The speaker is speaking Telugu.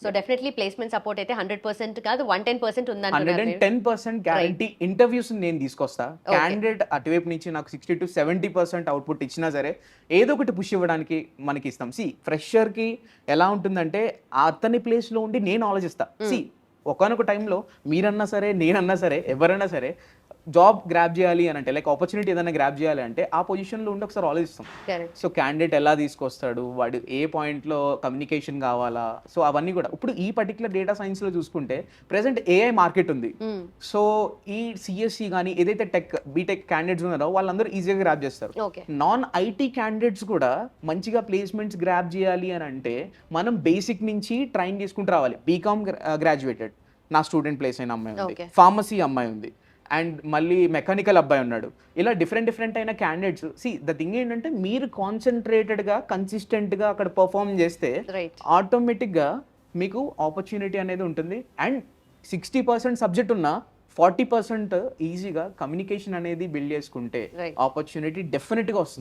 సో డెఫినెట్లీ ప్లేస్మెంట్ సపోర్ట్ అయితే 100% కాదు 110% ఉందంటున్నారు మీరు. 110% గ్యారంటీ. ఇంటర్వ్యూస్ నేను తీసుకొస్తా. క్యాండిడేట్ అటువైపు నుంచి నాకు 60-70% అవుట్పుట్ ఇచ్చినా సరే ఏదో ఒకటి పుష్ ఇవ్వడానికి మనకి ఇస్తాం. ఫ్రెషర్కి ఎలా ఉంటుందంటే అతని ప్లేస్లో ఉండి నేను ఆలోచిస్తా. ఒకానొక టైంలో మీరన్నా సరే నేనన్నా సరే ఎవరైనా సరే జాబ్ గ్రాప్ చేయాలి అని అంటే లైక్ ఆపర్చునిటీ ఏదైనా గ్రాప్ చేయాలి అంటే ఆ పొజిషన్లో ఉండి ఒకసారి ఆలోచిస్తాం. సో క్యాండిడేట్ ఎలా తీసుకొస్తాడు, వాడు ఏ పాయింట్లో కమ్యూనికేషన్ కావాలా, సో అవన్నీ కూడా. ఇప్పుడు ఈ పర్టికులర్ డేటా సైన్స్లో చూసుకుంటే ప్రెసెంట్ ఏఐ మార్కెట్ ఉంది. సో ఈ సిఎస్సి కానీ ఏదైతే బీటెక్ క్యాండిడేట్స్ ఉన్నారో వాళ్ళందరూ ఈజీగా గ్రాప్ చేస్తారు. నాన్ ఐటీ క్యాండిడేట్స్ కూడా మంచిగా ప్లేస్మెంట్స్ గ్రాప్ చేయాలి అని అంటే మనం బేసిక్ నుంచి ట్రైన్ చేసుకుంటూ రావాలి. బీకామ్ గ్రాడ్యుయేటెడ్ నా స్టూడెంట్ ప్లేస్ అయిన అమ్మాయి ఉంది, ఫార్మసీ అమ్మాయి ఉంది, అండ్ మళ్ళీ మెకానికల్ అబ్బాయి ఉన్నాడు. ఇలా డిఫరెంట్ అయిన క్యాండిడేట్స్. ద థింగ్ ఏంటంటే మీరు కాన్సన్ట్రేటెడ్గా కన్సిస్టెంట్గా అక్కడ పర్ఫామ్ చేస్తే ఆటోమేటిక్గా మీకు ఆపర్చునిటీ అనేది ఉంటుంది. అండ్ 60% సబ్జెక్ట్ ఉన్నా 40% ఈజీగా కమ్యూనికేషన్ అనేది బిల్డ్ చేసుకుంటే ఆపర్చునిటీ డెఫినెట్గా వస్తుంది.